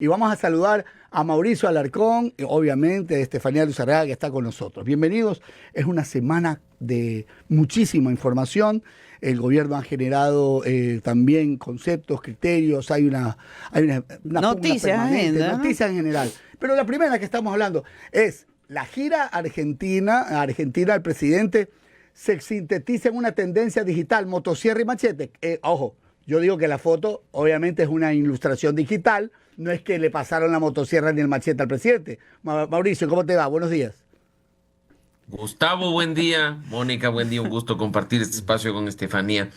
Y vamos a saludar a Mauricio Alarcón y obviamente Estefanía Luzarraga, que está con nosotros. Bienvenidos. Es una semana de muchísima información. El gobierno ha generado también conceptos, criterios, hay una noticias, agenda, noticias en general. Pero la primera que estamos hablando es la gira argentina. El presidente se sintetiza en una tendencia digital, motosierra y machete. Ojo, yo digo que la foto obviamente es una ilustración digital. No es que le pasaron la motosierra ni el machete al presidente. Mauricio, ¿cómo te va? Buenos días. Gustavo, buen día. Mónica, buen día. Un gusto compartir este espacio con Estefanía.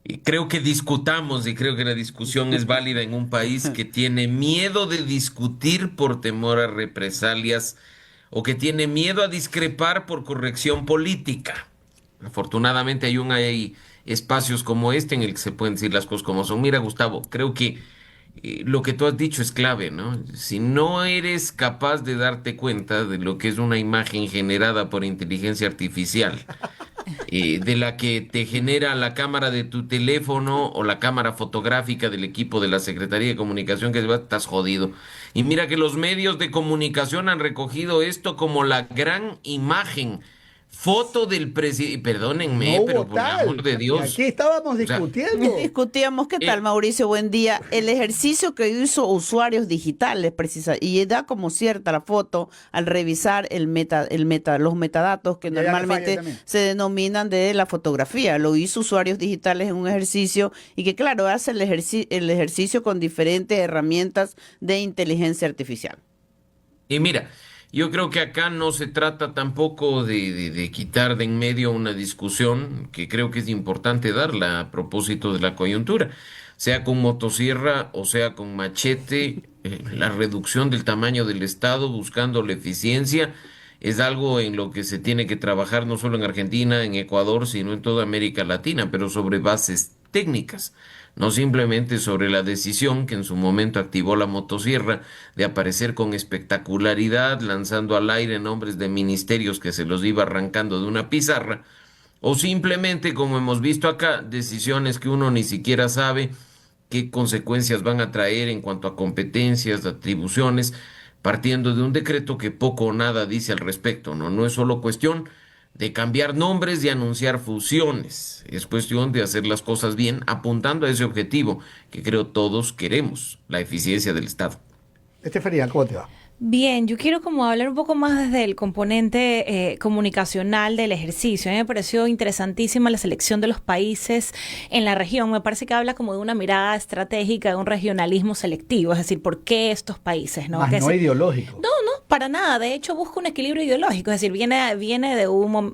Y creo que discutamos y creo que la discusión es válida en un país que tiene miedo de discutir por temor a represalias o que tiene miedo a discrepar por corrección política. Afortunadamente hay espacios como este en el que se pueden decir las cosas como son. Mira, Gustavo, creo que lo que tú has dicho es clave, ¿no? Si no eres capaz de darte cuenta de lo que es una imagen generada por inteligencia artificial, de la que te genera la cámara de tu teléfono o la cámara fotográfica del equipo de la Secretaría de Comunicación, estás jodido. Y mira que los medios de comunicación han recogido esto como la gran imagen. Foto del presidente, perdónenme, No pero hubo por el tal. amor de Dios. Aquí estábamos discutiendo. Discutíamos, ¿qué tal, Mauricio? Buen día. El ejercicio que hizo usuarios digitales, precisa, y da como cierta la foto al revisar los metadatos que normalmente se denominan de la fotografía. Lo hizo usuarios digitales en un ejercicio y que, claro, hace el ejercicio con diferentes herramientas de inteligencia artificial. Y mira, yo creo que acá no se trata tampoco de quitar de en medio una discusión que creo que es importante darla a propósito de la coyuntura, sea con motosierra o sea con machete, la reducción del tamaño del Estado buscando la eficiencia es algo en lo que se tiene que trabajar no solo en Argentina, en Ecuador, sino en toda América Latina, pero sobre bases técnicas. No simplemente sobre la decisión que en su momento activó la motosierra de aparecer con espectacularidad, lanzando al aire nombres de ministerios que se los iba arrancando de una pizarra, o simplemente, como hemos visto acá, decisiones que uno ni siquiera sabe qué consecuencias van a traer en cuanto a competencias, atribuciones, partiendo de un decreto que poco o nada dice al respecto, ¿no? No es solo cuestión de cambiar nombres y anunciar fusiones. Es cuestión de hacer las cosas bien, apuntando a ese objetivo que creo todos queremos, la eficiencia del Estado. Estefanía, ¿cómo te va? Bien, yo quiero como hablar un poco más desde el componente comunicacional del ejercicio. A mí me pareció interesantísima la selección de los países en la región. Me parece que habla como de una mirada estratégica, de un regionalismo selectivo. Es decir, ¿por qué estos países? ¿No? Más no ideológico. No, para nada. De hecho, busca un equilibrio ideológico. Es decir, viene de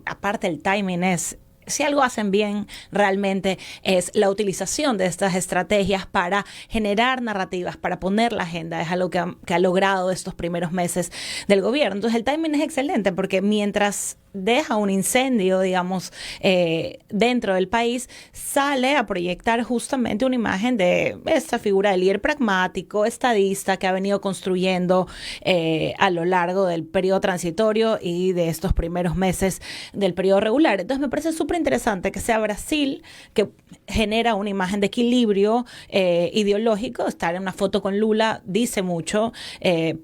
aparte el timing es... Si algo hacen bien realmente es la utilización de estas estrategias para generar narrativas, para poner la agenda. Es algo que ha logrado estos primeros meses del gobierno. Entonces el timing es excelente porque mientras deja un incendio, digamos, dentro del país, sale a proyectar justamente una imagen de esta figura de líder pragmático, estadista, que ha venido construyendo a lo largo del periodo transitorio y de estos primeros meses del periodo regular. Entonces me parece súper interesante que sea Brasil, que genera una imagen de equilibrio ideológico. Estar en una foto con Lula dice mucho,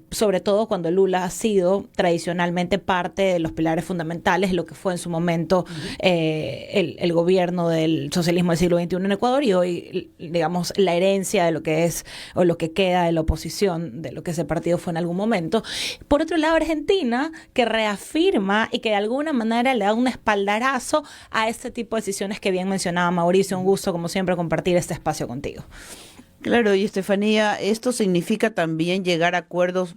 sobre todo cuando Lula ha sido tradicionalmente parte de los pilares fundamentales, lo que fue en su momento el gobierno del socialismo del siglo XXI en Ecuador y hoy, digamos, la herencia de lo que es o lo que queda de la oposición de lo que ese partido fue en algún momento. Por otro lado, Argentina, que reafirma y que de alguna manera le da un espaldarazo a este tipo de decisiones que bien mencionaba Mauricio. Un gusto, como siempre, compartir este espacio contigo. Claro, y Estefanía, esto significa también llegar a acuerdos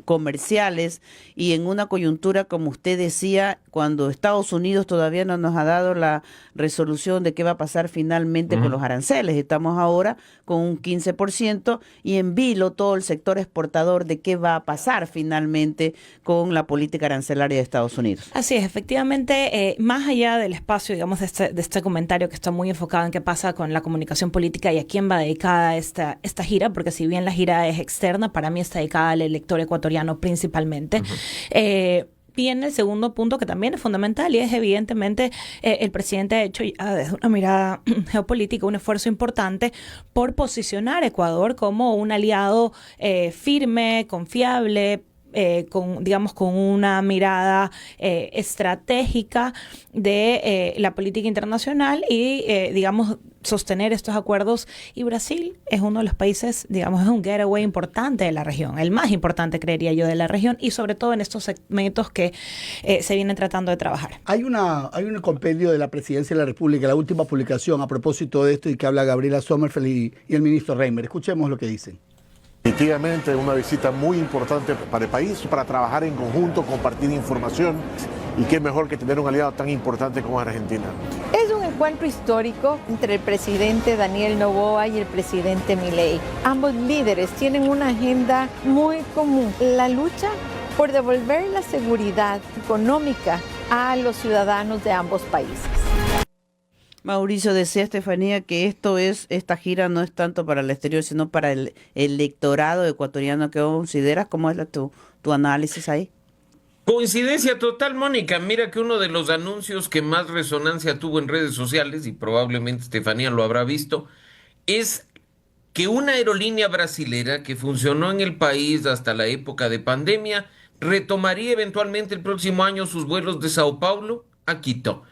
comerciales y en una coyuntura, como usted decía, cuando Estados Unidos todavía no nos ha dado la resolución de qué va a pasar finalmente con los aranceles. Estamos ahora con un 15% y en vilo todo el sector exportador de qué va a pasar finalmente con la política arancelaria de Estados Unidos. Así es, efectivamente, más allá del espacio, digamos, de este comentario que está muy enfocado en qué pasa con la comunicación política y a quién va dedicada esta gira, porque si bien la gira es externa, para mí está dedicada al elector ecuatoriano principalmente. viene el segundo punto que también es fundamental y es evidentemente el presidente ha hecho ya desde una mirada geopolítica un esfuerzo importante por posicionar a Ecuador como un aliado firme, confiable, con una mirada estratégica de la política internacional y, sostener estos acuerdos. Y Brasil es uno de los países, es un getaway importante de la región, el más importante, creería yo, de la región, y sobre todo en estos segmentos que se vienen tratando de trabajar. Hay un compendio de la Presidencia de la República, la última publicación a propósito de esto, y que habla Gabriela Sommerfeld y el ministro Reimer. Escuchemos lo que dicen. Definitivamente una visita muy importante para el país, para trabajar en conjunto, compartir información, y qué mejor que tener un aliado tan importante como Argentina. Es un encuentro histórico entre el presidente Daniel Noboa y el presidente Milei. Ambos líderes tienen una agenda muy común, la lucha por devolver la seguridad económica a los ciudadanos de ambos países. Mauricio, decía Estefanía que esta gira no es tanto para el exterior, sino para el electorado ecuatoriano. ¿Qué consideras? ¿Cómo es tu análisis ahí? Coincidencia total, Mónica. Mira que uno de los anuncios que más resonancia tuvo en redes sociales, y probablemente Estefanía lo habrá visto, es que una aerolínea brasilera que funcionó en el país hasta la época de pandemia retomaría eventualmente el próximo año sus vuelos de Sao Paulo a Quito.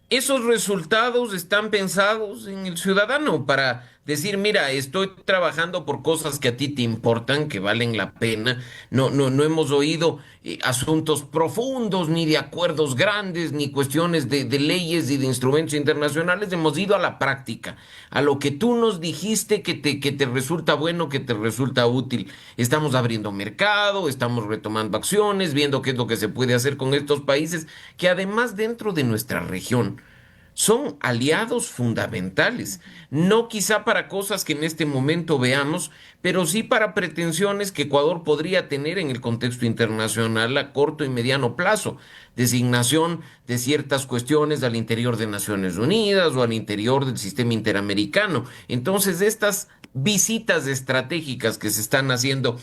Esos resultados están pensados en el ciudadano para decir, mira, estoy trabajando por cosas que a ti te importan, que valen la pena. No hemos oído asuntos profundos, ni de acuerdos grandes, ni cuestiones de leyes y de instrumentos internacionales. Hemos ido a la práctica, a lo que tú nos dijiste que te resulta bueno, que te resulta útil. Estamos abriendo mercado, estamos retomando acciones, viendo qué es lo que se puede hacer con estos países, que además dentro de nuestra región son aliados fundamentales, no quizá para cosas que en este momento veamos, pero sí para pretensiones que Ecuador podría tener en el contexto internacional a corto y mediano plazo, designación de ciertas cuestiones al interior de Naciones Unidas o al interior del sistema interamericano. Entonces, estas visitas estratégicas que se están haciendo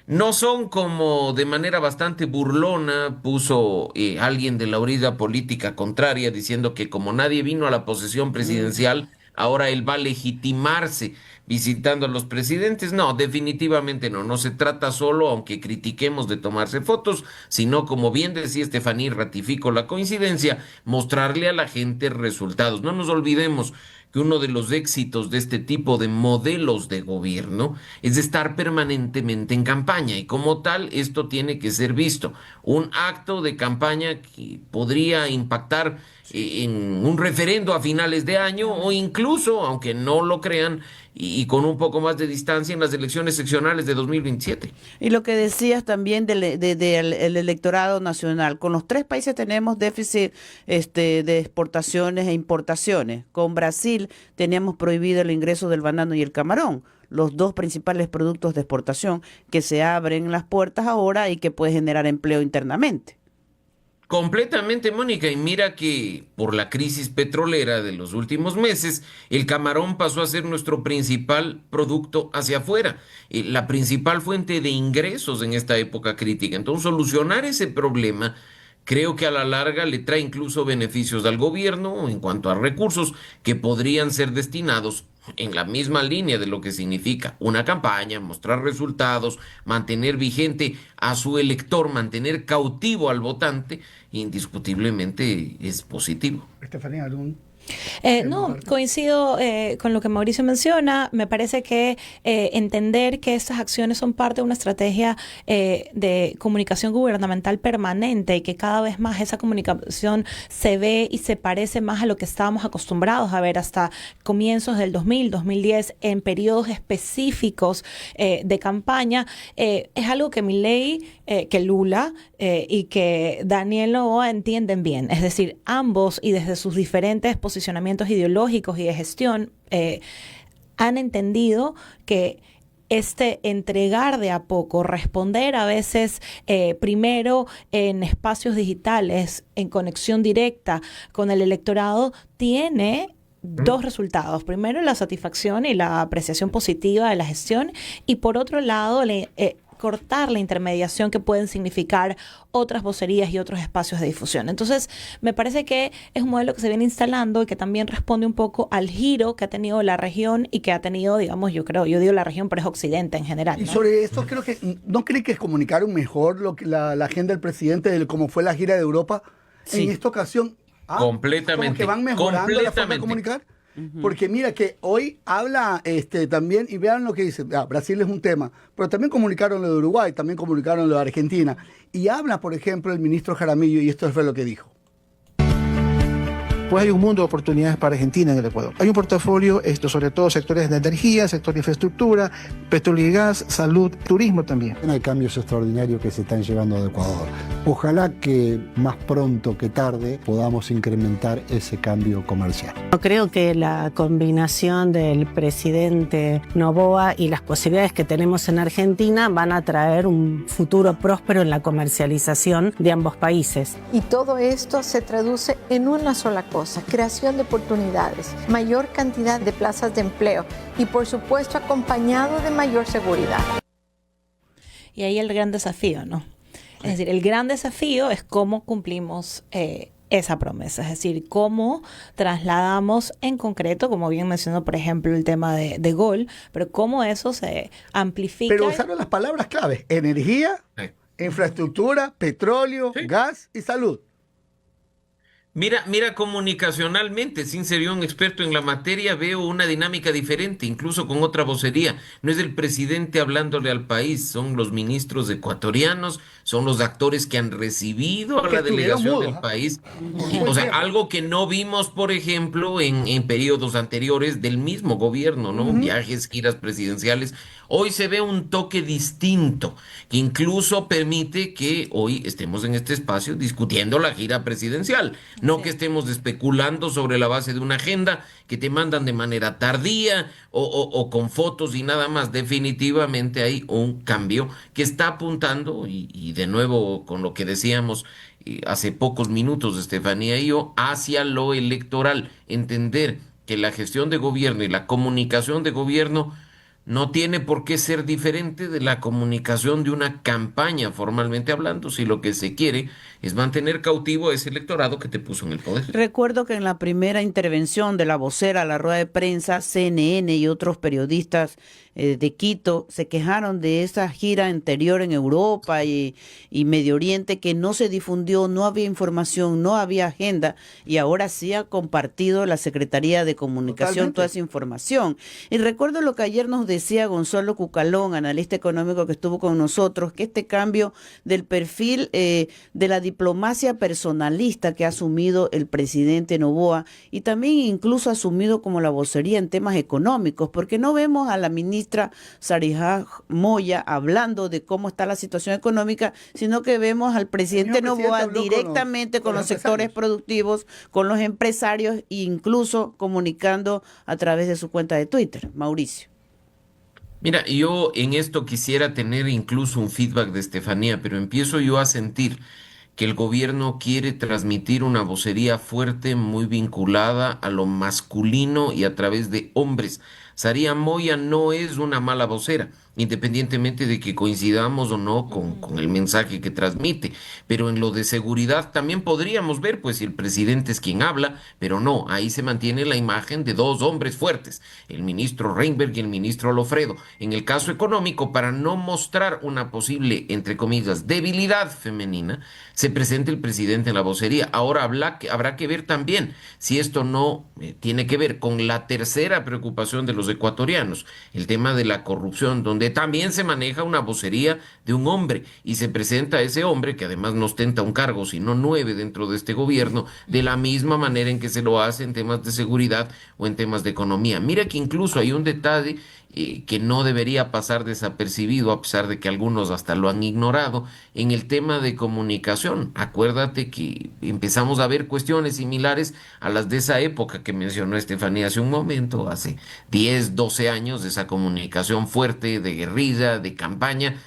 no son como de manera bastante burlona puso alguien de la orilla política contraria diciendo que como nadie vino a la posesión presidencial, ahora él va a legitimarse visitando a los presidentes. No, definitivamente no. No se trata solo, aunque critiquemos, de tomarse fotos, sino, como bien decía Estefanía, y ratifico la coincidencia, mostrarle a la gente resultados. No nos olvidemos que uno de los éxitos de este tipo de modelos de gobierno es estar permanentemente en campaña, y como tal esto tiene que ser visto. Un acto de campaña que podría impactar en un referendo a finales de año, o incluso, aunque no lo crean, y con un poco más de distancia, en las elecciones seccionales de 2027. Y lo que decías también del electorado nacional. Con los tres países tenemos déficit de exportaciones e importaciones. Con Brasil teníamos prohibido el ingreso del banano y el camarón, los dos principales productos de exportación que se abren las puertas ahora y que puede generar empleo internamente. Completamente, Mónica, y mira que por la crisis petrolera de los últimos meses, el camarón pasó a ser nuestro principal producto hacia afuera, la principal fuente de ingresos en esta época crítica. Entonces, solucionar ese problema creo que a la larga le trae incluso beneficios al gobierno en cuanto a recursos que podrían ser destinados en la misma línea de lo que significa una campaña, mostrar resultados, mantener vigente a su elector, mantener cautivo al votante. Indiscutiblemente es positivo. Estefanía, ¿algún? No, coincido con lo que Mauricio menciona. Me parece que entender que estas acciones son parte de una estrategia de comunicación gubernamental permanente, y que cada vez más esa comunicación se ve y se parece más a lo que estábamos acostumbrados a ver hasta comienzos del 2010 en periodos específicos de campaña, es algo que Milei, que Lula y que Daniel Noboa entienden bien. Es decir, ambos, y desde sus diferentes posicionamientos ideológicos y de gestión, han entendido que entregar de a poco, responder a veces primero en espacios digitales, en conexión directa con el electorado, tiene dos resultados. Primero, la satisfacción y la apreciación positiva de la gestión, y por otro lado, cortar la intermediación que pueden significar otras vocerías y otros espacios de difusión. Entonces, me parece que es un modelo que se viene instalando y que también responde un poco al giro que ha tenido la región y que ha tenido, digamos, yo digo la región, pero es Occidente en general, ¿no? Y sobre esto creo que, ¿no creen que comunicaron mejor lo que la agenda del presidente de cómo fue la gira de Europa? Sí. En esta ocasión, Completamente. como que van mejorando la forma de comunicar. Porque mira que hoy habla también, y vean lo que dice, Brasil es un tema, pero también comunicaron lo de Uruguay, también comunicaron lo de Argentina, y habla, por ejemplo, el ministro Jaramillo, y esto fue lo que dijo. Pues hay un mundo de oportunidades para Argentina en el Ecuador. Hay un portafolio, sobre todo sectores de energía, sector de infraestructura, petróleo y gas, salud, turismo también. Hay cambios extraordinarios que se están llevando de Ecuador. Ojalá que más pronto que tarde podamos incrementar ese cambio comercial. Creo que la combinación del presidente Noboa y las posibilidades que tenemos en Argentina van a traer un futuro próspero en la comercialización de ambos países. Y todo esto se traduce en una sola cosa: creación de oportunidades, mayor cantidad de plazas de empleo y, por supuesto, acompañado de mayor seguridad. Y ahí el gran desafío, ¿no? Es decir, el gran desafío es cómo cumplimos esa promesa, es decir, cómo trasladamos en concreto, como bien mencionó, por ejemplo, el tema de Gol, pero cómo eso se amplifica. Pero usaron las palabras claves: energía, infraestructura, petróleo, gas y salud. Mira, comunicacionalmente, sin ser yo un experto en la materia, veo una dinámica diferente, incluso con otra vocería. No es el presidente hablándole al país, son los ministros ecuatorianos, son los actores que han recibido a la delegación del país. O sea, algo que no vimos, por ejemplo, en periodos anteriores del mismo gobierno, ¿no? Viajes, giras presidenciales. Hoy se ve un toque distinto, que incluso permite que hoy estemos en este espacio discutiendo la gira presidencial. No que estemos especulando sobre la base de una agenda que te mandan de manera tardía o con fotos y nada más. Definitivamente hay un cambio que está apuntando, y de nuevo con lo que decíamos hace pocos minutos Estefanía y yo, hacia lo electoral. Entender que la gestión de gobierno y la comunicación de gobierno no tiene por qué ser diferente de la comunicación de una campaña, formalmente hablando, si lo que se quiere es mantener cautivo a ese electorado que te puso en el poder. Recuerdo que en la primera intervención de la vocera a la rueda de prensa, CNN y otros periodistas de Quito se quejaron de esa gira anterior en Europa y Medio Oriente, que no se difundió, no había información, no había agenda, y ahora sí ha compartido la Secretaría de Comunicación Totalmente toda esa información. Y recuerdo lo que ayer nos decía Gonzalo Cucalón, analista económico que estuvo con nosotros, que este cambio del perfil de la diplomacia personalista que ha asumido el presidente Noboa, y también incluso asumido como la vocería en temas económicos, porque no vemos a la ministra Sarijá Moya hablando de cómo está la situación económica, sino que vemos al presidente Noboa directamente con los sectores productivos, con los empresarios, e incluso comunicando a través de su cuenta de Twitter. Mauricio. Mira, yo en esto quisiera tener incluso un feedback de Estefanía, pero empiezo yo a sentir que el gobierno quiere transmitir una vocería fuerte, muy vinculada a lo masculino y a través de hombres. Saría Moya no es una mala vocera, independientemente de que coincidamos o no con el mensaje que transmite. Pero en lo de seguridad también podríamos ver, pues, si el presidente es quien habla, pero no, ahí se mantiene la imagen de dos hombres fuertes, el ministro Reinberg y el ministro Lofredo. En el caso económico, para no mostrar una posible, entre comillas, debilidad femenina, se presenta el presidente en la vocería. Ahora habrá que ver también si esto no tiene que ver con la tercera preocupación de los ecuatorianos, el tema de la corrupción, donde también se maneja una vocería de un hombre y se presenta ese hombre, que además no ostenta un cargo, sino 9 dentro de este gobierno, de la misma manera en que se lo hace en temas de seguridad o en temas de economía. Mira que incluso hay un detalle que no debería pasar desapercibido, a pesar de que algunos hasta lo han ignorado, en el tema de comunicación. Acuérdate que empezamos a ver cuestiones similares a las de esa época que mencionó Estefanía hace un momento, hace 10, 12 años, de esa comunicación fuerte, de guerrilla, de campaña,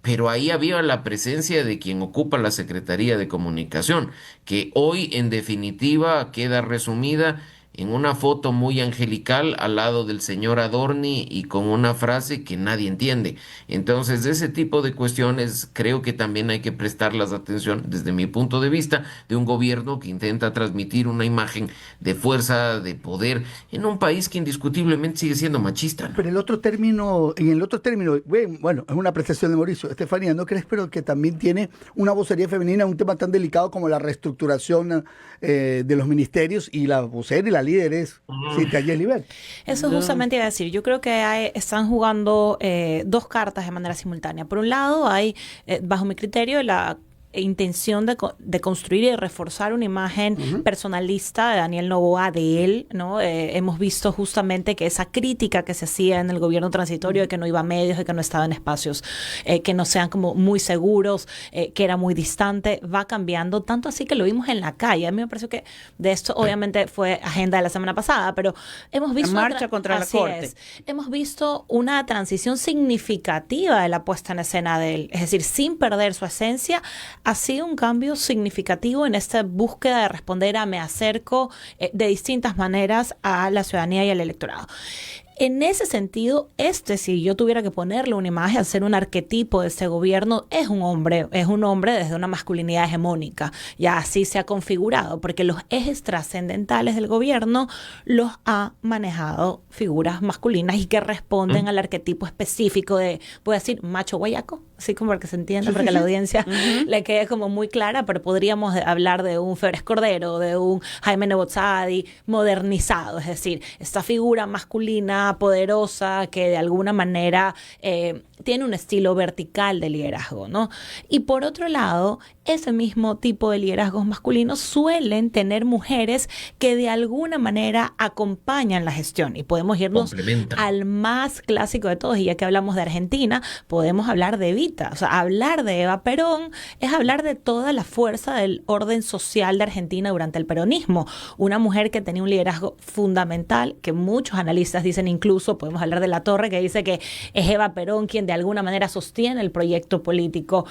pero ahí había la presencia de quien ocupa la Secretaría de Comunicación, que hoy en definitiva queda resumida en una foto muy angelical al lado del señor Adorni y con una frase que nadie entiende. Entonces, ese tipo de cuestiones creo que también hay que prestarlas atención desde mi punto de vista de un gobierno que intenta transmitir una imagen de fuerza, de poder, en un país que indiscutiblemente sigue siendo machista, ¿no? Pero en el otro término, bueno, es una apreciación de Mauricio. Estefanía, ¿no crees pero que también tiene una vocería femenina en un tema tan delicado como la reestructuración de los ministerios y la vocera y la líder es Cintia Yeliber? Eso justamente iba a decir. Yo creo que están jugando dos cartas de manera simultánea. Por un lado, hay, bajo mi criterio, la intención de construir y de reforzar una imagen personalista de Daniel Noboa, de él, ¿no? Hemos visto justamente que esa crítica que se hacía en el gobierno transitorio de que no iba a medios, de que no estaba en espacios que no sean como muy seguros, que era muy distante, va cambiando, tanto así que lo vimos en la calle. A mí me pareció que de esto obviamente fue agenda de la semana pasada, pero hemos visto la marcha contra la Corte. Hemos visto una transición significativa de la puesta en escena de él, es decir, sin perder su esencia. Ha sido un cambio significativo en esta búsqueda de responder a me acerco de distintas maneras a la ciudadanía y al electorado. En ese sentido, si yo tuviera que ponerle una imagen, hacer un arquetipo de este gobierno, es un hombre desde una masculinidad hegemónica. Ya así se ha configurado, porque los ejes trascendentales del gobierno los ha manejado figuras masculinas y que responden al arquetipo específico de, voy a decir, macho guayaco, así como para que se entienda, para que la audiencia le quede como muy clara, pero podríamos hablar de un Febres Cordero, de un Jaime Nebozadi modernizado, es decir, esta figura masculina poderosa que de alguna manera tiene un estilo vertical de liderazgo, ¿no? Y por otro lado, ese mismo tipo de liderazgos masculinos suelen tener mujeres que de alguna manera acompañan la gestión. Y podemos irnos al más clásico de todos, y ya que hablamos de Argentina, podemos hablar de Evita. O sea, hablar de Eva Perón es hablar de toda la fuerza del orden social de Argentina durante el peronismo. Una mujer que tenía un liderazgo fundamental, que muchos analistas dicen, incluso podemos hablar de La Torre, que dice que es Eva Perón quien de alguna manera sostiene el proyecto político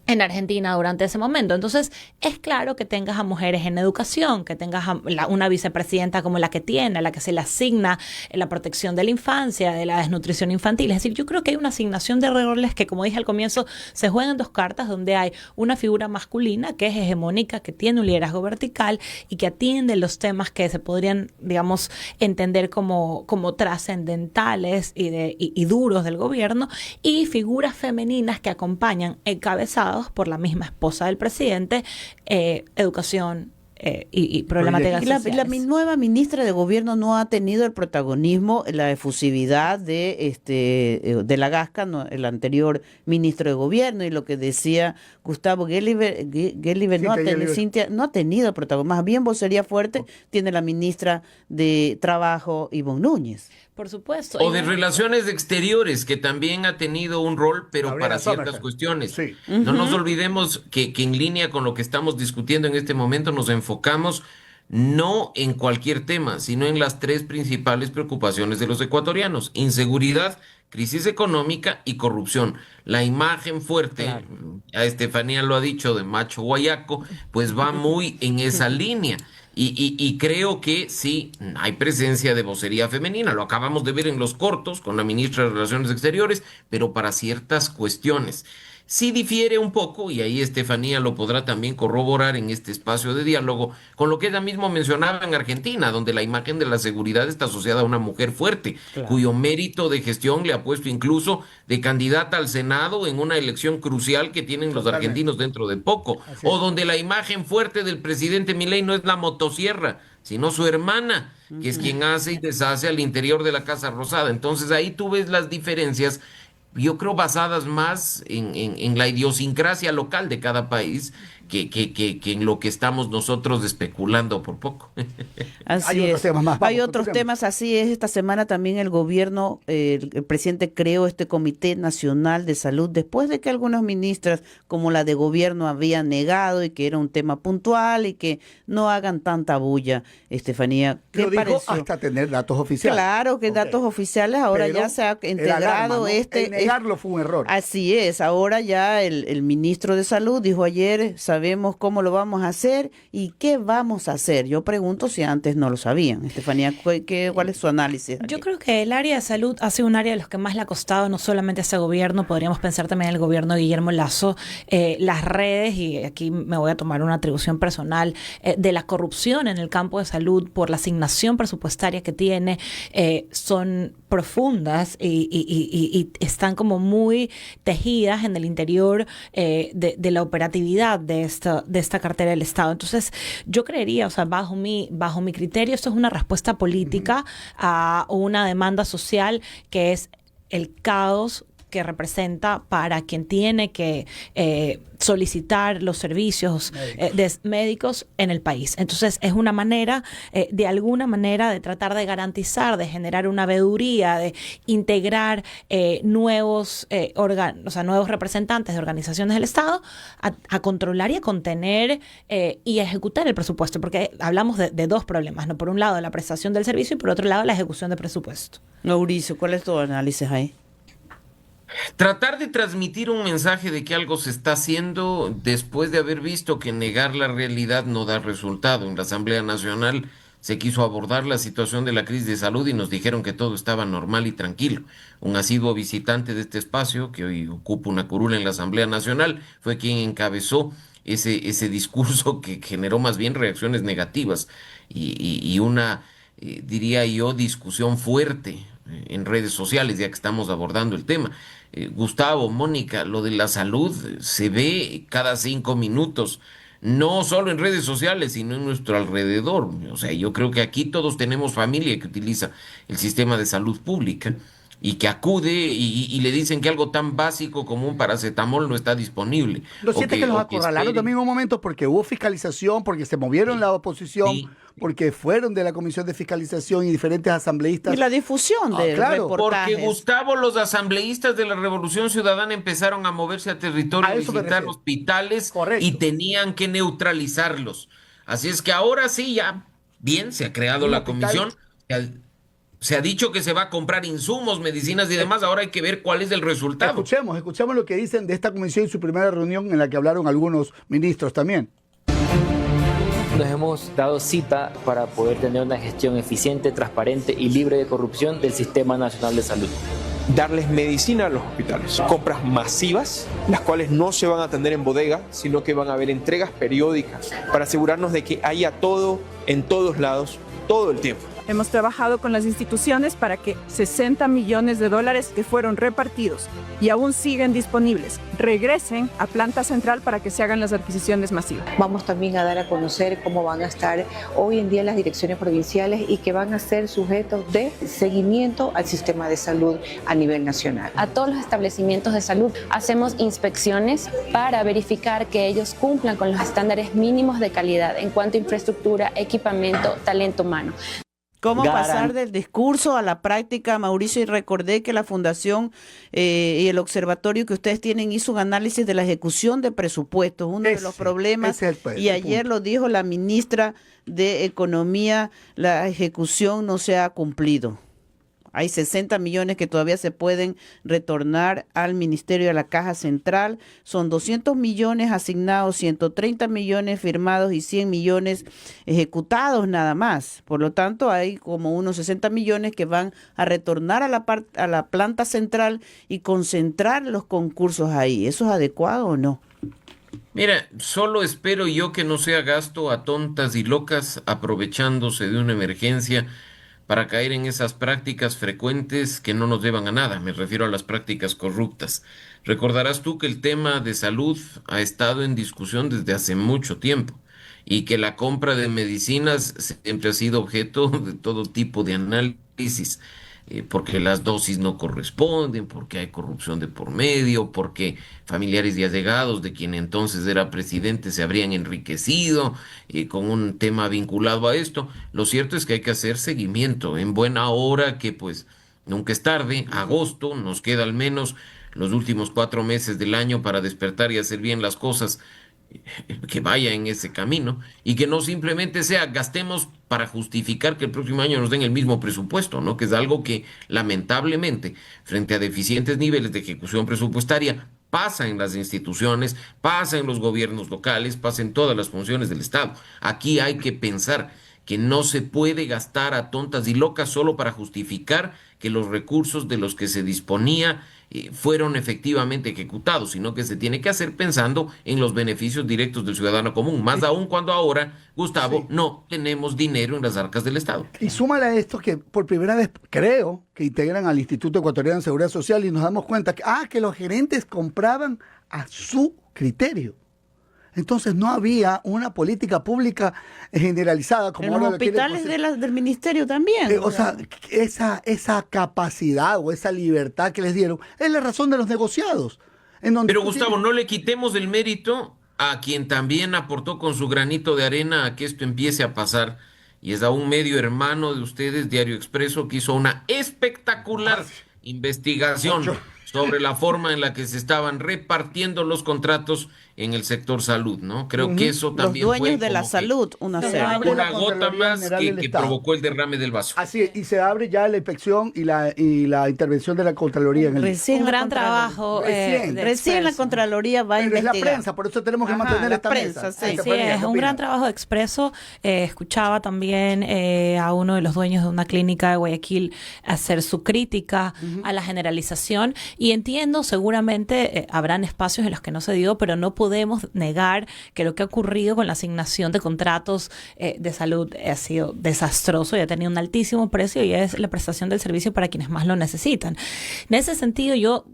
en Argentina durante ese momento. Entonces, es claro que tengas a mujeres en educación, que tengas una vicepresidenta como la que tiene, a la que se le asigna la protección de la infancia, de la desnutrición infantil. Es decir, yo creo que hay una asignación de roles que, como dije al comienzo, se juegan en dos cartas, donde hay una figura masculina que es hegemónica, que tiene un liderazgo vertical y que atiende los temas que se podrían, digamos, entender como trascendentales y duros del gobierno, y figuras femeninas que acompañan, encabezados por la misma esposa del presidente, educación y problemáticas sociales. La nueva ministra de Gobierno no ha tenido el protagonismo, la efusividad de la Gasca, no, el anterior ministro de Gobierno, y lo que decía Gustavo Gelliver Cintia no ha tenido protagonismo. Más bien vocería fuerte tiene la ministra de Trabajo, Ivonne Núñez. Por supuesto. O de Relaciones Exteriores, que también ha tenido un rol, pero para ciertas cuestiones. Sí. No nos olvidemos que en línea con lo que estamos discutiendo en este momento nos enfocamos no en cualquier tema, sino en las tres principales preocupaciones de los ecuatorianos: inseguridad, crisis económica y corrupción. La imagen fuerte, claro, a Estefanía lo ha dicho, de macho guayaco, pues va muy en esa línea. Y creo que sí, hay presencia de vocería femenina, lo acabamos de ver en los cortos con la ministra de Relaciones Exteriores, pero para ciertas cuestiones. Sí difiere un poco, y ahí Estefanía lo podrá también corroborar en este espacio de diálogo, con lo que ella mismo mencionaba en Argentina, donde la imagen de la seguridad está asociada a una mujer fuerte, claro, cuyo mérito de gestión le ha puesto incluso de candidata al Senado en una elección crucial que tienen los argentinos dentro de poco, o donde la imagen fuerte del presidente Milei no es la motosierra, sino su hermana, que es quien hace y deshace al interior de la Casa Rosada. Entonces ahí tú ves las diferencias, yo creo basadas más en la idiosincrasia local de cada país que en lo que estamos nosotros especulando por poco. Así es. Hay otros temas, así es. Esta semana también el gobierno, el presidente creó este Comité Nacional de Salud después de que algunas ministras, como la de gobierno, habían negado y que era un tema puntual y que no hagan tanta bulla. Estefanía, ¿qué lo dijo pareció? Hasta tener datos oficiales. Claro que datos oficiales, ahora pero ya se ha integrado alarma, ¿no? El negarlo fue un error. Así es, ahora ya el ministro de Salud dijo ayer, sabemos cómo lo vamos a hacer y qué vamos a hacer. Yo pregunto si antes no lo sabían. Estefanía, ¿cuál es su análisis? Yo creo que el área de salud ha sido un área de los que más le ha costado, no solamente a ese gobierno, podríamos pensar también en el gobierno de Guillermo Lasso, las redes, y aquí me voy a tomar una atribución personal, de la corrupción en el campo de salud por la asignación presupuestaria que tiene, son profundas y están como muy tejidas en el interior de la operatividad de esta cartera del Estado. Entonces, yo creería, o sea, bajo mi criterio, esto es una respuesta política a una demanda social que es el caos que representa para quien tiene que solicitar los servicios médicos en el país. Entonces, es una manera, de alguna manera, de tratar de garantizar, de generar una veeduría, de integrar nuevos representantes de organizaciones del Estado a controlar y a contener y a ejecutar el presupuesto, porque hablamos de dos problemas, ¿no? Por un lado, la prestación del servicio y por otro lado, la ejecución del presupuesto. Mauricio, ¿cuál es tu análisis ahí? Tratar de transmitir un mensaje de que algo se está haciendo después de haber visto que negar la realidad no da resultado. En la Asamblea Nacional se quiso abordar la situación de la crisis de salud y nos dijeron que todo estaba normal y tranquilo. Un asiduo visitante de este espacio, que hoy ocupa una curula en la Asamblea Nacional, fue quien encabezó ese discurso que generó más bien reacciones negativas y una, diría yo, discusión fuerte en redes sociales, ya que estamos abordando el tema. Gustavo, Mónica, lo de la salud se ve cada 5 minutos, no solo en redes sociales, sino en nuestro alrededor. O sea, yo creo que aquí todos tenemos familia que utiliza el sistema de salud pública y que acude y le dicen que algo tan básico como un paracetamol no está disponible. ¿Lo siente que los acorralaron también en un momento porque hubo fiscalización, porque se movieron la oposición, porque fueron de la Comisión de Fiscalización y diferentes asambleístas? Y la difusión de reportajes. Porque, Gustavo, los asambleístas de la Revolución Ciudadana empezaron a moverse a territorio, a visitar hospitales. Correcto. Y tenían que neutralizarlos. Así es que ahora sí, ya bien, se ha creado la comisión. Se ha dicho que se va a comprar insumos, medicinas y demás. Ahora hay que ver cuál es el resultado. Escuchemos lo que dicen de esta comisión y su primera reunión en la que hablaron algunos ministros también. Nos hemos dado cita para poder tener una gestión eficiente, transparente y libre de corrupción del Sistema Nacional de Salud. Darles medicina a los hospitales, compras masivas, las cuales no se van a atender en bodega, sino que van a haber entregas periódicas para asegurarnos de que haya todo, en todos lados, todo el tiempo. Hemos trabajado con las instituciones para que 60 millones de dólares que fueron repartidos y aún siguen disponibles regresen a planta central para que se hagan las adquisiciones masivas. Vamos también a dar a conocer cómo van a estar hoy en día las direcciones provinciales y que van a ser sujetos de seguimiento al sistema de salud a nivel nacional. A todos los establecimientos de salud hacemos inspecciones para verificar que ellos cumplan con los estándares mínimos de calidad en cuanto a infraestructura, equipamiento, talento humano. ¿Cómo pasar del discurso a la práctica, Mauricio? Y recordé que la Fundación y el observatorio que ustedes tienen hizo un análisis de la ejecución de presupuestos, de los problemas, y ayer lo dijo la ministra de Economía, la ejecución no se ha cumplido. Hay 60 millones que todavía se pueden retornar al Ministerio de la Caja Central. Son 200 millones asignados, 130 millones firmados y 100 millones ejecutados nada más. Por lo tanto, hay como unos 60 millones que van a retornar a la planta central y concentrar los concursos ahí. ¿Eso es adecuado o no? Mira, solo espero yo que no sea gasto a tontas y locas aprovechándose de una emergencia para caer en esas prácticas frecuentes que no nos llevan a nada. Me refiero a las prácticas corruptas. Recordarás tú que el tema de salud ha estado en discusión desde hace mucho tiempo y que la compra de medicinas siempre ha sido objeto de todo tipo de análisis, porque las dosis no corresponden, porque hay corrupción de por medio, porque familiares y allegados de quien entonces era presidente se habrían enriquecido con un tema vinculado a esto. Lo cierto es que hay que hacer seguimiento en buena hora, que pues nunca es tarde. Agosto, nos queda al menos los últimos 4 meses del año para despertar y hacer bien las cosas, que vaya en ese camino y que no simplemente sea gastemos para justificar que el próximo año nos den el mismo presupuesto, ¿no? Que es algo que lamentablemente, frente a deficientes niveles de ejecución presupuestaria, pasa en las instituciones, pasa en los gobiernos locales, pasa en todas las funciones del Estado. Aquí hay que pensar que no se puede gastar a tontas y locas solo para justificar que los recursos de los que se disponía fueron efectivamente ejecutados, sino que se tiene que hacer pensando en los beneficios directos del ciudadano común, más aún cuando ahora, Gustavo, no tenemos dinero en las arcas del Estado. Y súmale a esto que por primera vez creo que integran al Instituto Ecuatoriano de Seguridad Social y nos damos cuenta que los gerentes compraban a su criterio. Entonces no había una política pública generalizada como en ahora los hospitales del ministerio también. O sea, esa capacidad o esa libertad que les dieron es la razón de los negociados. Pero Gustavo, no le quitemos el mérito a quien también aportó con su granito de arena a que esto empiece a pasar, y es a un medio hermano de ustedes, Diario Expreso, que hizo una espectacular investigación sobre la forma en la que se estaban repartiendo los contratos en el sector salud, ¿no? Creo que eso también los dueños fue de la salud, una gota más que provocó el derrame del vaso. Así es, y se abre ya la inspección y la intervención de la Contraloría en el un gran trabajo. Recién la Contraloría va a investigar. Es la prensa, por eso tenemos que mantener esta prensa. Sí, es un gran trabajo de Expreso. Escuchaba también a uno de los dueños de una clínica de Guayaquil hacer su crítica a la generalización, y entiendo, seguramente habrán espacios en los que no se dio, pero no podemos negar que lo que ha ocurrido con la asignación de contratos de salud ha sido desastroso y ha tenido un altísimo precio, y es la prestación del servicio para quienes más lo necesitan. En ese sentido, yo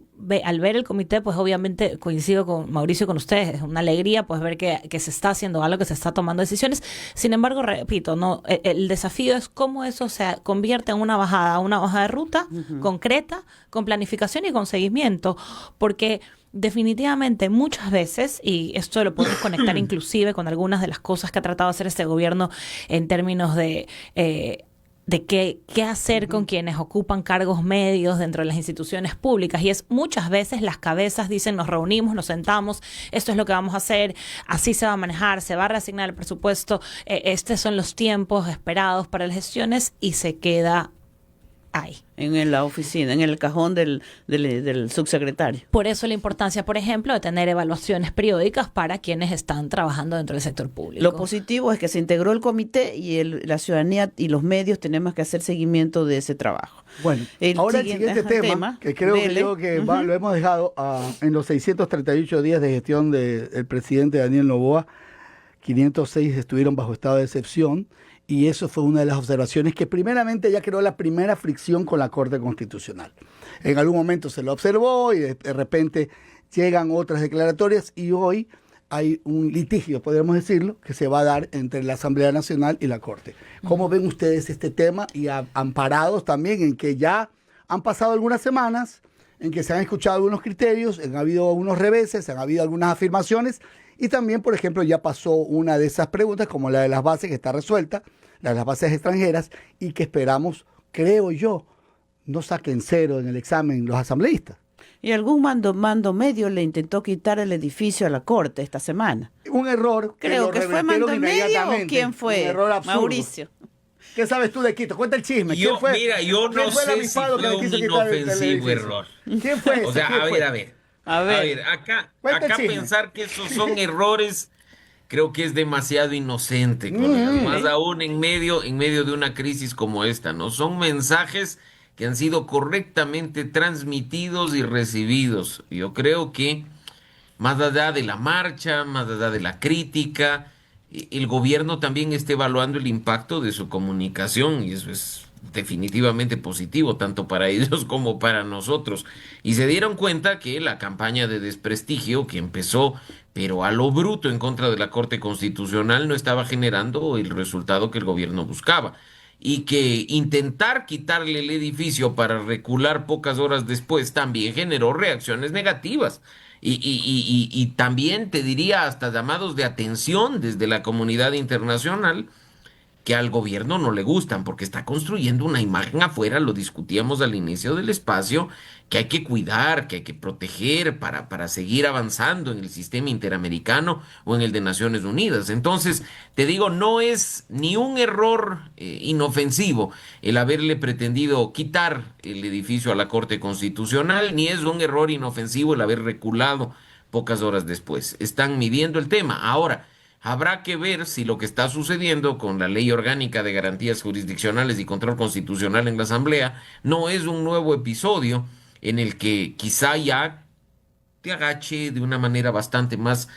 al ver el comité, pues obviamente coincido con Mauricio, con ustedes, es una alegría pues ver que se está haciendo algo, que se está tomando decisiones. Sin embargo, repito, no, el desafío es cómo eso se convierte en una hoja de ruta concreta, con planificación y con seguimiento, porque definitivamente muchas veces, y esto lo podemos conectar inclusive con algunas de las cosas que ha tratado de hacer este gobierno en términos de qué hacer con quienes ocupan cargos medios dentro de las instituciones públicas, y es muchas veces las cabezas dicen: nos reunimos, nos sentamos, esto es lo que vamos a hacer, así se va a manejar, se va a reasignar el presupuesto, estos son los tiempos esperados para las gestiones, y se queda ahí. En la oficina, en el cajón del subsecretario. Por eso la importancia, por ejemplo, de tener evaluaciones periódicas para quienes están trabajando dentro del sector público. Lo positivo es que se integró el comité, y la ciudadanía y los medios tenemos que hacer seguimiento de ese trabajo. Bueno, ahora el siguiente tema, que creo que lo hemos dejado en los 638 días de gestión del presidente Daniel Noboa, 506 estuvieron bajo estado de excepción. Y eso fue una de las observaciones que primeramente ya creó la primera fricción con la Corte Constitucional. En algún momento se lo observó y de repente llegan otras declaratorias, y hoy hay un litigio, podríamos decirlo, que se va a dar entre la Asamblea Nacional y la Corte. ¿Cómo ven ustedes este tema? Y amparados también en que ya han pasado algunas semanas, en que se han escuchado algunos criterios, han habido algunos reveses, han habido algunas afirmaciones. Y también, por ejemplo, ya pasó una de esas preguntas, como la de las bases, que está resuelta, la de las bases extranjeras, y que esperamos, creo yo, no saquen 0 en el examen los asambleístas. Y algún mando medio le intentó quitar el edificio a la Corte esta semana. Un error. Creo que fue mando medio, ¿o quién fue? Un error absurdo. Mauricio. ¿Qué sabes tú de Quito? Cuenta el chisme. ¿Quién fue? Mira, yo no sé si fue un inofensivo error. ¿Quién fue? O sea, a ver, acá pensar que esos son errores, creo que es demasiado inocente, más aún en medio de una crisis como esta, ¿no? Son mensajes que han sido correctamente transmitidos y recibidos. Yo creo que más allá de la marcha, más allá de la crítica, el gobierno también está evaluando el impacto de su comunicación, y eso es definitivamente positivo, tanto para ellos como para nosotros. Y se dieron cuenta que la campaña de desprestigio que empezó, pero a lo bruto, en contra de la Corte Constitucional, no estaba generando el resultado que el gobierno buscaba. Y que intentar quitarle el edificio para recular pocas horas después también generó reacciones negativas. Y también te diría hasta llamados de atención desde la comunidad internacional, que al gobierno no le gustan, porque está construyendo una imagen afuera, lo discutíamos al inicio del espacio, que hay que cuidar, que hay que proteger para seguir avanzando en el sistema interamericano o en el de Naciones Unidas. Entonces, te digo, no es ni un error inofensivo el haberle pretendido quitar el edificio a la Corte Constitucional, ni es un error inofensivo el haber reculado pocas horas después. Están midiendo el tema. Ahora, habrá que ver si lo que está sucediendo con la Ley Orgánica de Garantías Jurisdiccionales y Control Constitucional en la Asamblea no es un nuevo episodio en el que quizá ya te agache de una manera bastante más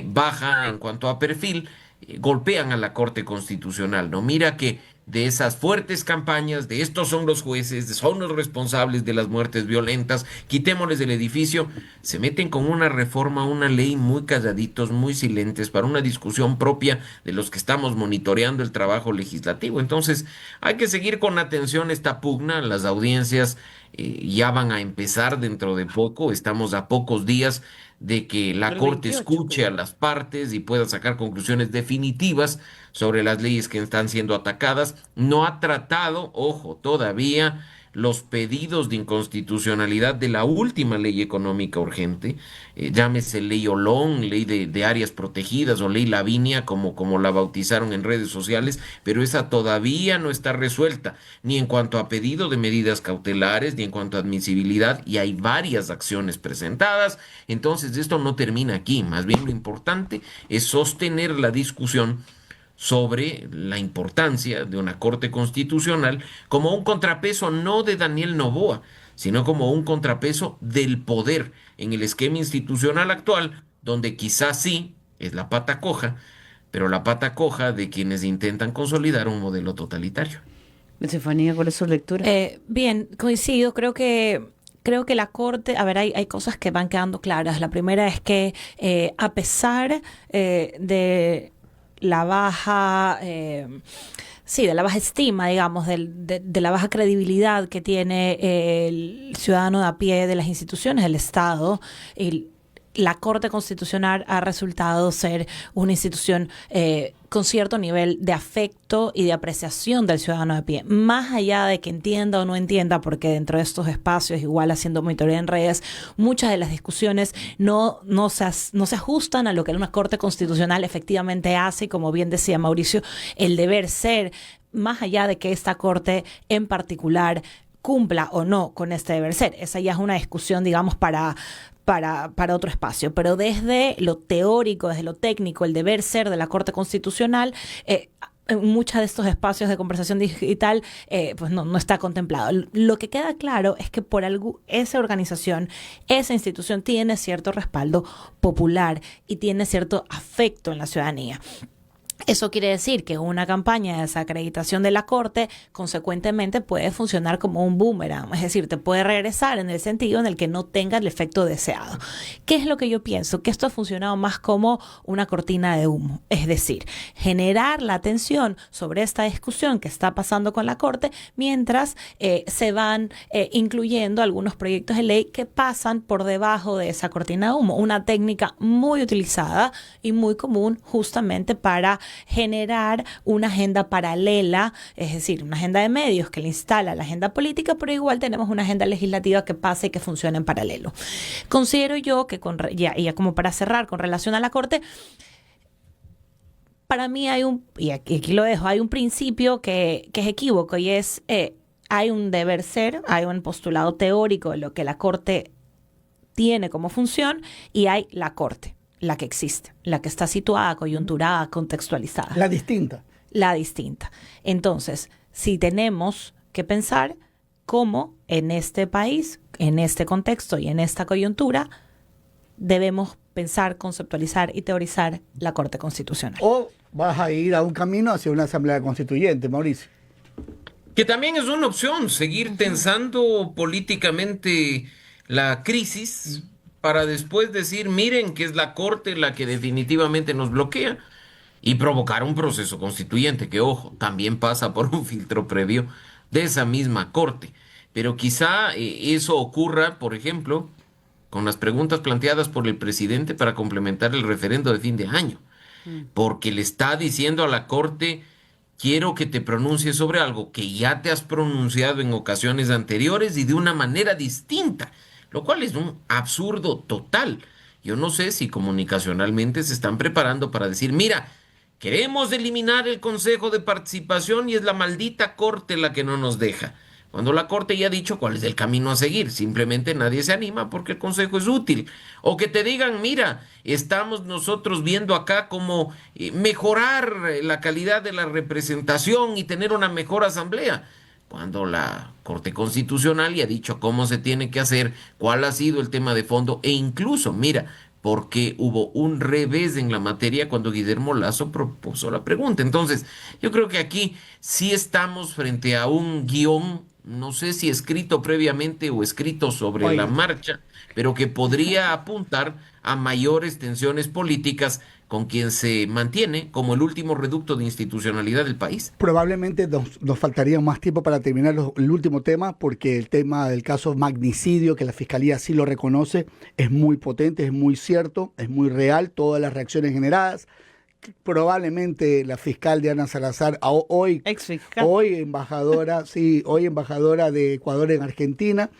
baja en cuanto a perfil, golpean a la Corte Constitucional, ¿no? Mira que de esas fuertes campañas, de estos son los jueces, son los responsables de las muertes violentas, quitémosles el edificio, se meten con una reforma, una ley muy calladitos, muy silentes, para una discusión propia de los que estamos monitoreando el trabajo legislativo. Entonces, hay que seguir con atención esta pugna, las audiencias ya van a empezar dentro de poco, estamos a pocos días de que la Corte escuche a las partes y pueda sacar conclusiones definitivas sobre las leyes que están siendo atacadas. No ha tratado, ojo, todavía los pedidos de inconstitucionalidad de la última ley económica urgente, llámese ley Olón, ley de áreas protegidas o ley Lavinia, como la bautizaron en redes sociales, pero esa todavía no está resuelta, ni en cuanto a pedido de medidas cautelares, ni en cuanto a admisibilidad, y hay varias acciones presentadas. Entonces esto no termina aquí, más bien lo importante es sostener la discusión sobre la importancia de una Corte Constitucional como un contrapeso no de Daniel Noboa, sino como un contrapeso del poder en el esquema institucional actual, donde quizás sí es la pata coja, pero la pata coja de quienes intentan consolidar un modelo totalitario. Estefanía, ¿cuál es su lectura? Bien, coincido, creo que la Corte, a ver, hay cosas que van quedando claras. La primera es que a pesar de la baja, de la baja estima, digamos, de la baja credibilidad que tiene el ciudadano de a pie de las instituciones del Estado, la Corte Constitucional ha resultado ser una institución con cierto nivel de afecto y de apreciación del ciudadano de a pie, más allá de que entienda o no entienda, porque dentro de estos espacios, igual haciendo monitoreo en redes, muchas de las discusiones no se ajustan a lo que una Corte Constitucional efectivamente hace, y como bien decía Mauricio, el deber ser, más allá de que esta Corte en particular cumpla o no con este deber ser. Esa ya es una discusión, digamos, para otro espacio, pero desde lo teórico, desde lo técnico, el deber ser de la Corte Constitucional, en muchos de estos espacios de conversación digital, pues no está contemplado. Lo que queda claro es que por esa organización, esa institución tiene cierto respaldo popular y tiene cierto afecto en la ciudadanía. Eso quiere decir que una campaña de desacreditación de la Corte consecuentemente puede funcionar como un boomerang, es decir, te puede regresar en el sentido en el que no tenga el efecto deseado. ¿Qué es lo que yo pienso? Que esto ha funcionado más como una cortina de humo, es decir, generar la atención sobre esta discusión que está pasando con la Corte mientras se van incluyendo algunos proyectos de ley que pasan por debajo de esa cortina de humo, una técnica muy utilizada y muy común justamente para generar una agenda paralela, es decir, una agenda de medios que le instala la agenda política, pero igual tenemos una agenda legislativa que pasa y que funciona en paralelo. Considero yo que, ya como para cerrar, con relación a la Corte, para mí hay aquí lo dejo, hay un principio que es equívoco y es, hay un deber ser, hay un postulado teórico de lo que la Corte tiene como función y hay la Corte, la que existe, la que está situada, coyunturada, contextualizada. La distinta. La distinta. Entonces, si tenemos que pensar cómo en este país, en este contexto y en esta coyuntura, debemos pensar, conceptualizar y teorizar la Corte Constitucional. O vas a ir a un camino hacia una asamblea constituyente, Mauricio. Que también es una opción, seguir tensando políticamente la crisis, para después decir, miren que es la Corte la que definitivamente nos bloquea, y provocar un proceso constituyente que, ojo, también pasa por un filtro previo de esa misma Corte. Pero quizá eso ocurra, por ejemplo, con las preguntas planteadas por el presidente para complementar el referendo de fin de año, porque le está diciendo a la Corte, quiero que te pronuncies sobre algo que ya te has pronunciado en ocasiones anteriores y de una manera distinta, lo cual es un absurdo total. Yo no sé si comunicacionalmente se están preparando para decir, mira, queremos eliminar el Consejo de Participación y es la maldita Corte la que no nos deja. Cuando la Corte ya ha dicho cuál es el camino a seguir, simplemente nadie se anima porque el Consejo es útil. O que te digan, mira, estamos nosotros viendo acá cómo mejorar la calidad de la representación y tener una mejor asamblea. Cuando la Corte Constitucional ya ha dicho cómo se tiene que hacer, cuál ha sido el tema de fondo, e incluso, mira, porque hubo un revés en la materia cuando Guillermo Lasso propuso la pregunta. Entonces, yo creo que aquí sí estamos frente a un guión, no sé si escrito previamente o escrito sobre la marcha, pero que podría apuntar a mayores tensiones políticas con quien se mantiene como el último reducto de institucionalidad del país. Probablemente nos faltaría más tiempo para terminar el último tema, porque el tema del caso magnicidio, que la Fiscalía sí lo reconoce, es muy potente, es muy cierto, es muy real, todas las reacciones generadas. Probablemente la fiscal Diana Salazar, hoy embajadora, hoy embajadora de Ecuador en Argentina,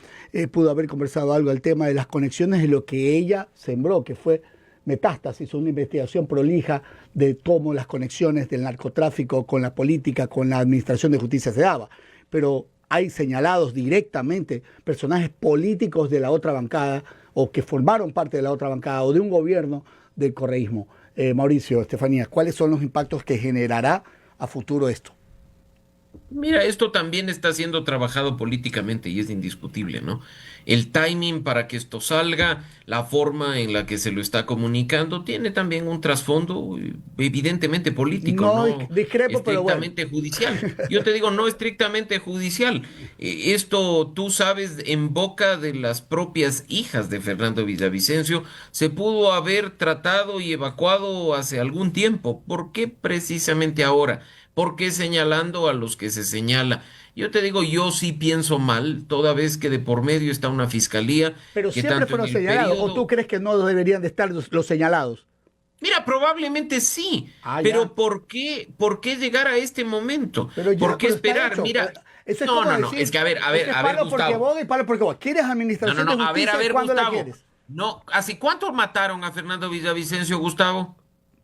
pudo haber conversado algo del tema de las conexiones de lo que ella sembró, que fue metástasis, una investigación prolija de cómo las conexiones del narcotráfico con la política, con la administración de justicia se daba. Pero hay señalados directamente personajes políticos de la otra bancada o que formaron parte de la otra bancada o de un gobierno del correísmo. Mauricio, Estefanía, ¿cuáles son los impactos que generará a futuro esto? Mira, esto también está siendo trabajado políticamente y es indiscutible, ¿no? El timing para que esto salga, la forma en la que se lo está comunicando, tiene también un trasfondo evidentemente político, no discrepo, pero bueno, estrictamente judicial. Yo te digo, no estrictamente judicial. Esto, tú sabes, en boca de las propias hijas de Fernando Villavicencio, se pudo haber tratado y evacuado hace algún tiempo. ¿Por qué precisamente ahora? ¿Por qué señalando a los que se señala? Yo te digo, yo sí pienso mal, toda vez que de por medio está una fiscalía. Pero que siempre fueron señalados, ¿o tú crees que no deberían de estar los señalados? Mira, probablemente sí, pero ¿por qué llegar a este momento? ¿Por qué esperar? Mira, eso es no, es que a ver, palo Gustavo. Porque vos y palo porque vos. ¿Quieres administración de justicia? A ver, ¿Cuándo Gustavo. la quieres? No, ¿hace cuánto mataron a Fernando Villavicencio, Gustavo?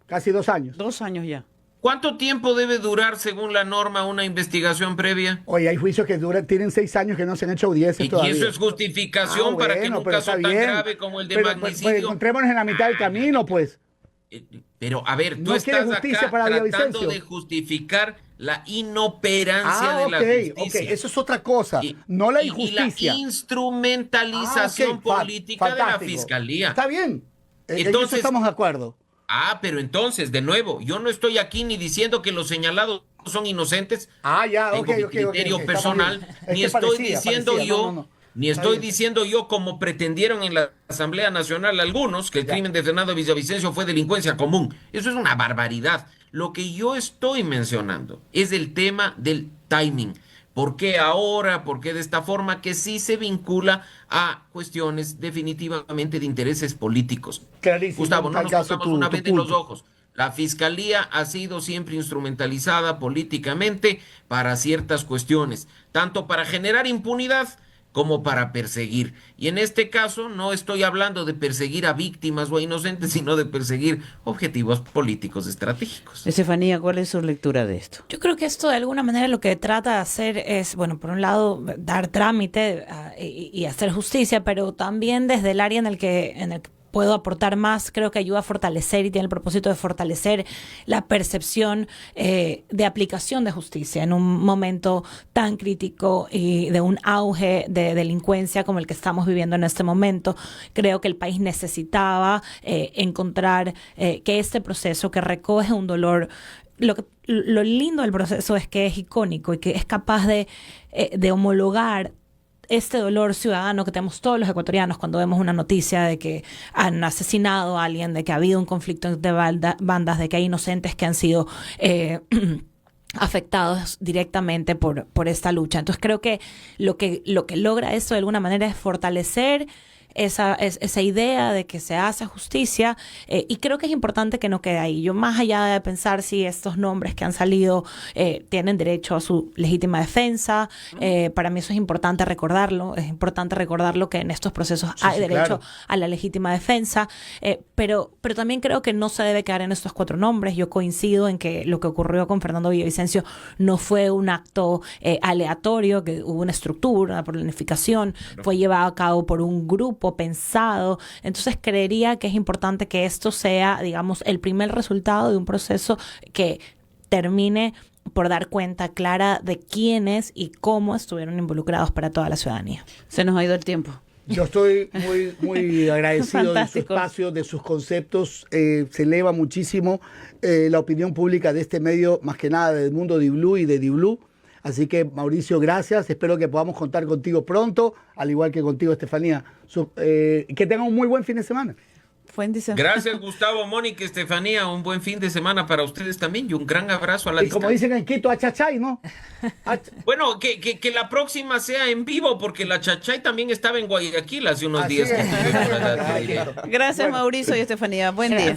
Casi 2 años. 2 años ya. ¿Cuánto tiempo debe durar, según la norma, una investigación previa? Oye, hay juicios que tienen 6 años que no se han hecho audiencias todavía. Y eso es justificación para que en un caso tan grave como el de magnicidio... Pues encontrémonos en la mitad del camino, pues. Pero, a ver, tú ¿No estás justicia acá para tratando de justificar la inoperancia de la justicia. Eso es otra cosa, no la injusticia. Y la instrumentalización política de la Fiscalía. Está bien, entonces, en eso estamos de acuerdo. Pero entonces, de nuevo, yo no estoy aquí ni diciendo que los señalados son inocentes. Tengo mi criterio personal. Ni estoy diciendo yo, como pretendieron en la Asamblea Nacional algunos, que el crimen de Fernando Villavicencio fue delincuencia común. Eso es una barbaridad. Lo que yo estoy mencionando es el tema del timing. ¿Por qué ahora? ¿Por qué de esta forma? Que sí se vincula a cuestiones definitivamente de intereses políticos. Clarísimo, Gustavo, no nos pongamos una vez en los ojos. La Fiscalía ha sido siempre instrumentalizada políticamente para ciertas cuestiones, tanto para generar impunidad como para perseguir. Y en este caso no estoy hablando de perseguir a víctimas o a inocentes, sino de perseguir objetivos políticos estratégicos. Estefanía, ¿cuál es su lectura de esto? Yo creo que esto de alguna manera lo que trata de hacer es, bueno, por un lado, dar trámite y hacer justicia, pero también desde el área en el que puedo aportar más, creo que ayuda a fortalecer y tiene el propósito de fortalecer la percepción de aplicación de justicia en un momento tan crítico y de un auge de delincuencia como el que estamos viviendo en este momento. Creo que el país necesitaba encontrar que este proceso que recoge un dolor, lo lindo del proceso es que es icónico y que es capaz de homologar este dolor ciudadano que tenemos todos los ecuatorianos cuando vemos una noticia de que han asesinado a alguien, de que ha habido un conflicto de bandas, de que hay inocentes que han sido afectados directamente por esta lucha. Entonces creo que lo que logra eso de alguna manera es fortalecer esa idea de que se hace justicia, y creo que es importante que no quede ahí. Yo, más allá de pensar si estos nombres que han salido tienen derecho a su legítima defensa, para mí eso es importante recordarlo. Es importante recordarlo que en estos procesos hay derecho a la legítima defensa, pero también creo que no se debe quedar en estos 4 nombres. Yo coincido en que lo que ocurrió con Fernando Villavicencio no fue un acto aleatorio, que hubo una estructura, una planificación, fue llevado a cabo por un grupo pensado. Entonces creería que es importante que esto sea, digamos, el primer resultado de un proceso que termine por dar cuenta clara de quiénes y cómo estuvieron involucrados para toda la ciudadanía. Se nos ha ido el tiempo. Yo estoy muy agradecido de su espacio, de sus conceptos. Se eleva muchísimo la opinión pública de este medio, más que nada del mundo de Blue y de Blue. Así que, Mauricio, gracias. Espero que podamos contar contigo pronto, al igual que contigo, Estefanía. Que tengan un muy buen fin de semana. Gracias, Gustavo, Mónica, Estefanía. Un buen fin de semana para ustedes también y un gran abrazo a la distancia. Como dicen en Quito, a Chachay, ¿no? Bueno, que la próxima sea en vivo, porque la Chachay también estaba en Guayaquil hace unos días. Gracias, Mauricio y Estefanía. Buen día.